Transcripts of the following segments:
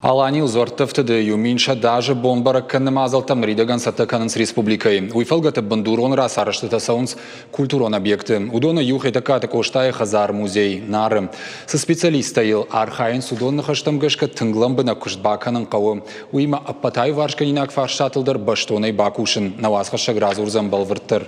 Аланийыл Дзуæрттæфтыды юминша даже бомбара кәнны мадзәлттәм ныридәгән кәнынц республикәйы. Фәлгәты бындурон рацарæзтытæ цæуынц культурон объектты. Уыдоны Хетæгкаты Къоштайы хæдзар-музей Нары. Со специалисттәй архайынц уыдоны ныхæстәм гәшкә тынг ләмбынәг бакәнын хъæуы. Уыимә Абайты Васо фарштатылдыр уыдоны бакушын. Навазға шаграз урзан балвырттыр.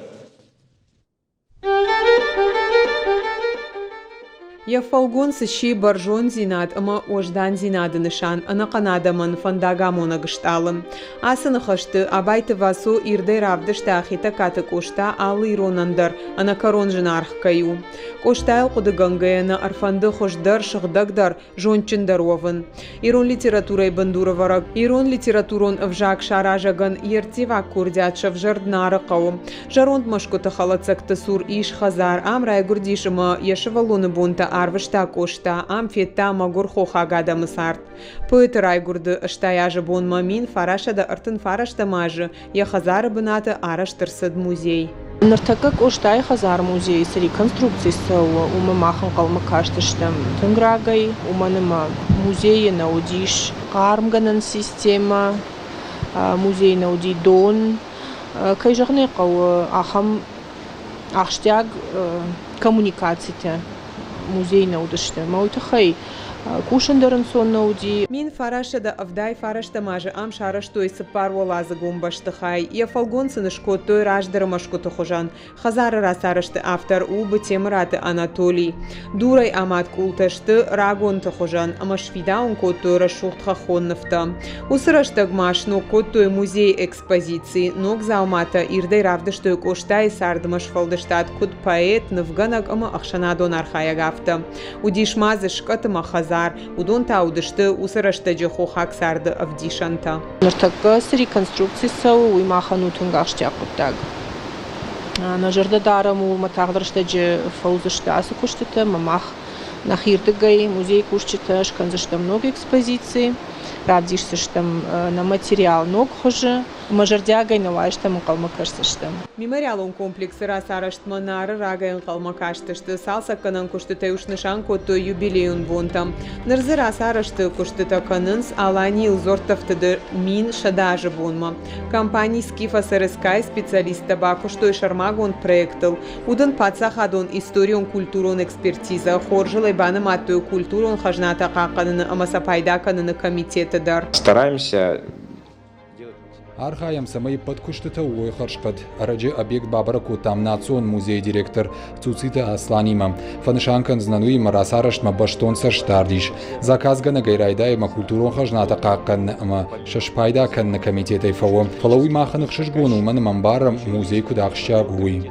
Я фалгон сыщи баржон зинад, ама ождан зинады нышан, ана канадамын фандагамона гышталым. Асы ныхәшты Абайты Васо ирдей равдышта Хетæгкаты Къоста алы иронандар, ана коронжын архайыу. Къоштайыл куды гангаяны арфанды хождар шыгдагдар жончындар овын. Ирон литературай бындуроварак, ирон литературон вжак шаражаган ертивак курдят шавжард нары кавым. Жаронд машкоты халацакты сур иш хазар, амрай гурдишыма яшывалуны бунта арвышта Къоста, ам фетта магур хохагада мысарт. Пыты райгурды ыштаяжы бон мамин фарашада артын фарашта мажы, я хазары бынаты араштырсыд музей. Хетæгкаты Къоштайы хæдзар-музей с реконструкцией умы махан калмы каштыштым. Тынграгай уманыма музей наудиш, кармганын система, музей науди дон, кайжагны кау ахам ахштяг коммуникациите музей наудышты. Маутахай кушандарын сон науди. Мин фарашада авдай фарашта мажы ам шараштой сыпар волазы гумбаштыхай. Я фалгонсыны шкоттой раждары машкоты хожан. Хазары расарашты автор убы темраты Анатолий. Дурай амат култашты рагонты хожан. Амашвидаун коттой рашухтха хонныфта. Усыраштаг машну коттой музей экспозиции. Ног заумата ирдай равдыштой Къоштайы сардымаш фалдыштат куд поэт навганаг ама ахшанадон архаягавта. Удишмазы шкатыма хазар. Уыдон таудышты усырашты жохо хаксарды авдишанта. Хетæгкаты с реконструкцией Уыимæ тынгаштяк оттаг. На жерда дараму матагдырышты же фаузышты асы куштыты, мамах нахирдыгай музей куштыты, шканзышты много экспозиций. Радишсыштым на материал ног хожы, мажардягай навайштым калмакашсыштым. Мемориалон комплексы расарыштма Нары рагайын калмакаштышты, салса канан куштыты ушнышан котто юбилейун бонтам. Нырзы расарышты куштыта кәнынц Аланийыл Дзуæрттæфтыды мин шадажы бонма. Компаний скифа сырыскай специалисттæ бакуштой шармагон проектыл. Удан пацахадон историон культурон экспертиза, хоржылай баны маттую культурон хажната кақаныны амаса пайда кәныны комитет. Стараемся архайынц самый подкуштыты ойхаршкат. Арачы объект бабарку там национ музей директор цуциты асланима. Фанышанкан знануима расарыштма баштонса штардиш. Заказгана гайрайдайма культурон хажната қаққанны ама шашпайда канны комитетай фаво. Фалауи маханых шашгону маны мамбара музей кудақшча гуи.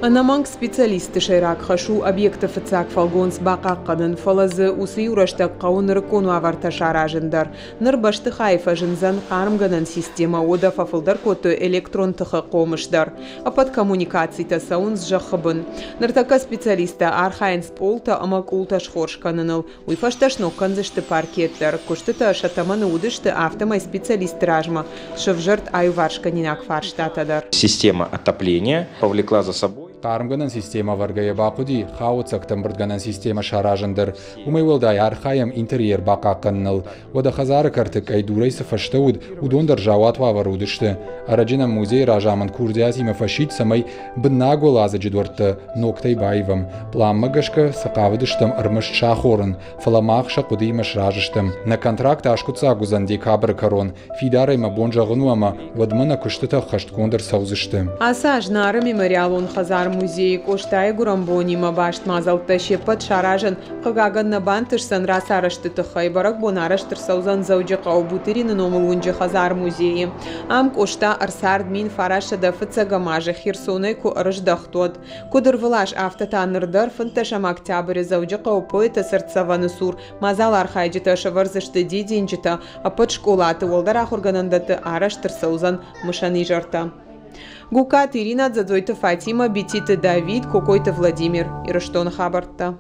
Анаманг специалисты шайрак хашу объекты фыцак фалгонс бакакканын фалазы усы юраштак кауын рыкону аварта шаражындар. Ныр башты хайфа жынзан кармганын система ода фафылдар коты электрон тыхы комышдар. Апат коммуникацийта саунс жахыбын. Ныртака специалиста архайынц полта амак улташ хоршканыныл. Уйфашташно канзышты паркеттар. Куштыта шатаманы удышты автомай специалист ражма. Шывжырт аюваршканинак фарштатадар. Система отопления повлекла за собой. Кармганын система варгая бакуди, хауцактам бырдганын система шаражындар. Умайвылдай архайым интерьер бакакканныл. Ода хазары картык айдурайсы фаштауд удондар жауатва варудышты. Арачынам музей ражамын курдиазима фашит самай быннагу лазы жидварты ноктай байвам. Пламмагашка сақавыдыштым ырмыш шахорын. Фаламахша кудимаш ражыштым. На контракт ашкутса гузан декабр корон. Фидарайма бонжагынуама вадмына куштыта хашткондыр саузышты. Асаж Нары мемориалон хәдзар-музей Къоштайы гурамбонима башт мадзәлттәм шепат шаражын қыгагын бантышсан расарәзтытæ барак бонараштыр саузан зауджы қаубутырины номылунжы хәдзар-музейы. Ам Къоста арсард мин фарашада фыцагамажы хирсонай ку арыждахтот. Кудырвылаш автотанырдар фынташам октябрь зауджы қаупойты сыртсаваны сур мазал архайджыта шаварзышты дидинжыта апат школаты олдар ахурганандаты араштыр саузан мышаны жарта. Гукат Ирина Дзадзойты Фатима, Бетиты Давид, Кокойты Владимир. Ирыштон хабарта.